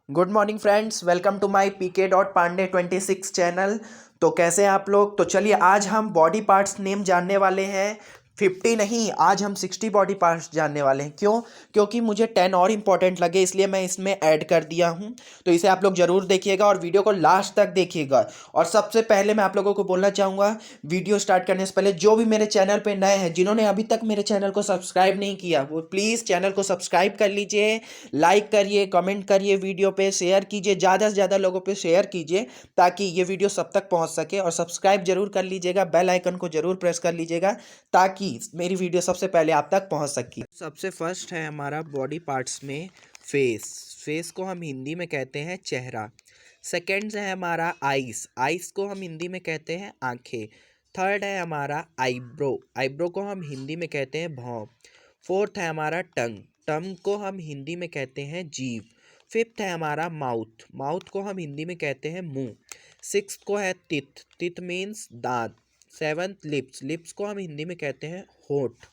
Good morning friends, welcome to my pk.pandey26 channel. तो कैसे हैं आप लोग। तो चलिए आज हम बॉडी पार्ट्स नेम जानने वाले हैं। 50 नहीं, आज हम 60 बॉडी पार्ट्स जानने वाले हैं। क्यों? क्योंकि मुझे 10 और इम्पोर्टेंट लगे, इसलिए मैं इसमें ऐड कर दिया हूं। तो इसे आप लोग ज़रूर देखिएगा और वीडियो को लास्ट तक देखिएगा। और सबसे पहले मैं आप लोगों को बोलना चाहूँगा, वीडियो स्टार्ट करने से पहले जो भी मेरे चैनल पे नए हैं, जिन्होंने अभी तक मेरे चैनल को सब्सक्राइब नहीं किया, वो प्लीज़ चैनल को सब्सक्राइब कर लीजिए, लाइक करिए, कमेंट करिए, वीडियो पे शेयर कीजिए, ज़्यादा से ज़्यादा लोगों पे शेयर कीजिए ताकि ये वीडियो सब तक पहुंच सके। और सब्सक्राइब जरूर कर लीजिएगा, बेल आइकन को जरूर प्रेस कर लीजिएगा ताकि मेरी वीडियो सबसे पहले आप तक पहुंच सके। सबसे फर्स्ट है हमारा बॉडी पार्ट्स में फेस। फेस को हम हिंदी में कहते हैं चेहरा। सेकेंड है हमारा आइस। आइस को हम हिंदी में कहते हैं आंखें। थर्ड है हमारा आईब्रो। आईब्रो को हम हिंदी में कहते हैं भौं। फोर्थ है हमारा टंग। टंग को हम हिंदी में कहते हैं जीभ। फिफ्थ है हमारा माउथ। माउथ को हम हिंदी में कहते हैं मुंह। सिक्स्थ को है टिथ। टिथ मीन्स दांत। Seventh lips. लिप्स को हम हिंदी में कहते हैं होठ।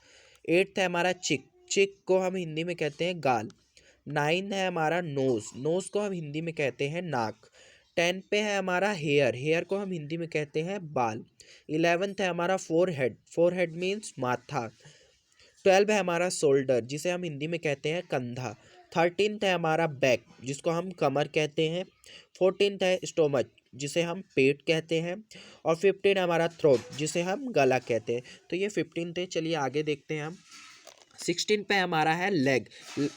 एट्थ है हमारा चिक। चिक को हम हिंदी में कहते हैं गाल। नाइन है हमारा नोज। नोज को हम हिंदी में कहते हैं नाक। 10 पे है हमारा हेयर। हेयर को हम हिंदी में कहते हैं बाल। 11th है हमारा फोरहेड। फोरहेड मीन्स माथा। 12 है हमारा शोल्डर, जिसे हम हिंदी में कहते हैं कंधा। 13th है हमारा बैक, जिसको हम कमर कहते हैं। 14th है स्टोमच, जिसे हम पेट कहते हैं। और 15 है हमारा थ्रोट, जिसे हम गला कहते हैं। तो ये 15 थे। चलिए आगे देखते हैं हम। 16 पे हमारा है लेग,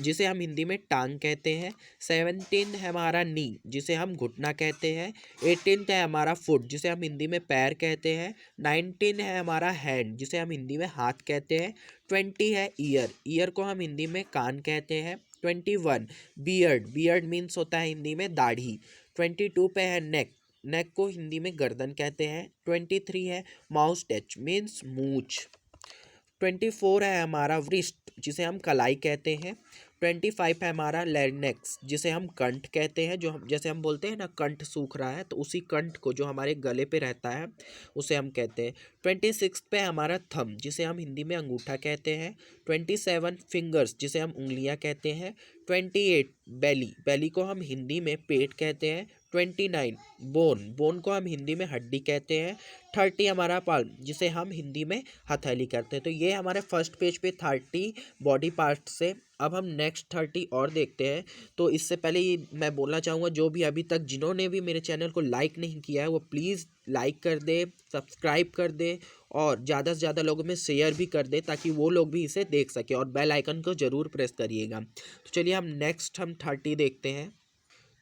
जिसे हम हिंदी में टांग कहते हैं। 17 है हमारा नी, जिसे हम घुटना कहते हैं। 18 है हमारा फुट, जिसे हम हिंदी में पैर कहते हैं। 19 है हमारा हैंड, जिसे हम हिंदी में हाथ कहते हैं। 20 है ईयर। ईयर को हम हिंदी में कान कहते हैं। 21 बियर्ड। बियर्ड मीन्स होता है हिंदी में दाढ़ी। 22 पे है नेक। नेक को हिंदी में गर्दन कहते हैं। 23 है माउस टच मीन्स मूंछ। 24 है हमारा व्रिस्ट, जिसे हम कलाई कहते हैं। 25 है हमारा लैरिंक्स, जिसे हम कंठ कहते हैं। जो हम जैसे हम बोलते हैं ना, कंठ सूख रहा है, तो उसी कंठ को जो हमारे गले पे रहता है उसे हम कहते हैं। 26 पे हमारा थंब, जिसे हम हिंदी में अंगूठा कहते हैं। 27 फिंगर्स, जिसे हम उंगलियां कहते हैं। 28 बेली। बेली को हम हिंदी में पेट कहते हैं। 29 बोन। बोन को हम हिंदी में हड्डी कहते हैं। 30 हमारा पाल्म, जिसे हम हिंदी में हथेली करते हैं। तो ये हमारे फर्स्ट पेज पे 30 बॉडी पार्ट से। अब हम नेक्स्ट 30 और देखते हैं। तो इससे पहले ही मैं बोलना चाहूँगा, जो भी अभी तक जिन्होंने भी मेरे चैनल को लाइक नहीं किया है, वो प्लीज़ लाइक कर दे, सब्सक्राइब कर दे और ज़्यादा से ज़्यादा लोगों में शेयर भी कर दे ताकि वो लोग भी इसे देख सके। और बेल आइकन को ज़रूर प्रेस करिएगा। तो चलिए हम 30 देखते हैं।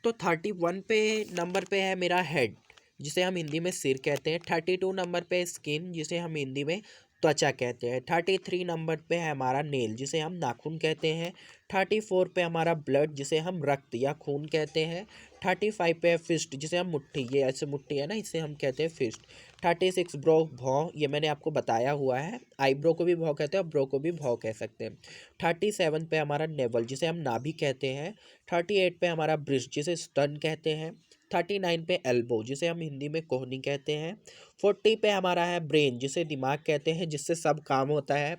तो 31 पे नंबर पे है मेरा हेड, जिसे हम हिंदी में सिर कहते हैं। 32 नंबर पे स्किन, जिसे हम हिंदी में त्वचा कहते हैं। 33 नंबर पे है हमारा नेल, जिसे हम नाखून कहते हैं। 34 पे हमारा ब्लड, जिसे हम रक्त या खून कहते हैं। 35 पे है फिस्ट, जिसे हम मुट्ठी, ये ऐसे मुट्ठी है ना, इसे हम कहते हैं फिस्ट। 36 ब्रो भौं, ये मैंने आपको बताया हुआ है। आईब्रो को भी भौं कहते हैं और ब्रो को भी भौं कह सकते हैं। 37 पे हमारा नेवल, जिसे हम नाभि कहते हैं। 38 पे हमारा ब्रिस्ट, जिसे स्तन कहते हैं। 39 पे एल्बो, जिसे हम हिंदी में कोहनी कहते हैं। 40 पे हमारा है ब्रेन, जिसे दिमाग कहते हैं, जिससे सब काम होता है।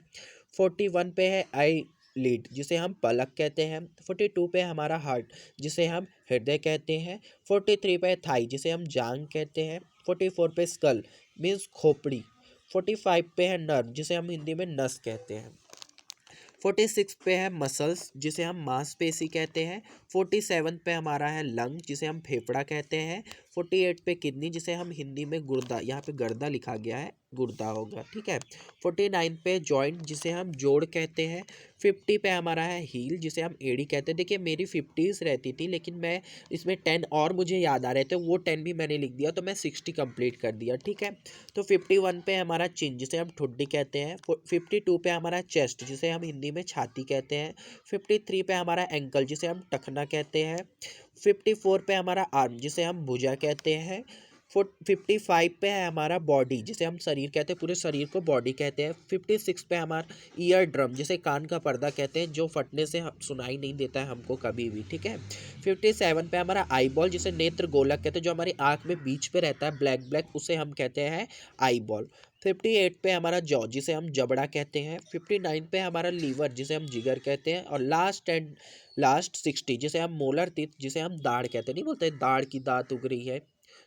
41 पे है आई लीड, जिसे हम पलक कहते हैं। 42 पे हमारा हार्ट, जिसे हम हृदय कहते हैं। 43 पे थाई, जिसे हम जांग कहते हैं। 44 पे स्कल मीन्स खोपड़ी। 45 पे है नर्व, जिसे हम हिंदी में नस कहते हैं। 46 पे है मसल्स, जिसे हम मांसपेशी कहते हैं। 47 पे हमारा है लंग, जिसे हम फेफड़ा कहते हैं। 48 पे किडनी, जिसे हम हिंदी में गुर्दा, यहाँ पे गर्दा लिखा गया है, गुर्दा होगा, ठीक है। 49 पे जॉइंट, जिसे हम जोड़ कहते हैं। 50 पे हमारा है हील, जिसे हम एड़ी कहते हैं। देखिए मेरी 50s रहती थी, लेकिन मैं इसमें 10 और मुझे याद आ रहे थे, वो 10 भी मैंने लिख दिया, तो मैं 60 कंप्लीट कर दिया, ठीक है। तो 51 पे हमारा चिन, जिसे हम ठुड्डी कहते हैं। 52 पे हमारा चेस्ट, जिसे हम हिंदी में छाती कहते हैं। 53 पे हमारा एंकल, जिसे हम टखना कहते हैं। 54 पे हमारा आर्म, जिसे हम भुजा कहते हैं। 55 पे है हमारा बॉडी, जिसे हम शरीर कहते हैं, पूरे शरीर को बॉडी कहते हैं। 56 पे हमारा ईयर ड्रम, जिसे कान का पर्दा कहते हैं, जो फटने से सुनाई नहीं देता है हमको कभी भी, ठीक है। 57 पे हमारा आई बॉल, जिसे नेत्र गोलक कहते हैं, जो हमारी आँख में बीच पे रहता है ब्लैक ब्लैक, उसे हम कहते हैं आई बॉल। 58 पे हमारा जॉ, जिसे हम जबड़ा कहते हैं। 59 पे हमारा लीवर, जिसे हम जिगर कहते हैं। और लास्ट 60, जिसे हम मोलर टीथ, जिसे हम दाढ़ कहते हैं, नहीं बोलते दाढ़ की दांत उग रही है,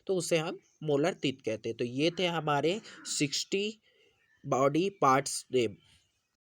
तो उसे हम मोलर टीथ कहते हैं। तो ये थे हमारे 60 बॉडी पार्ट्स नेम।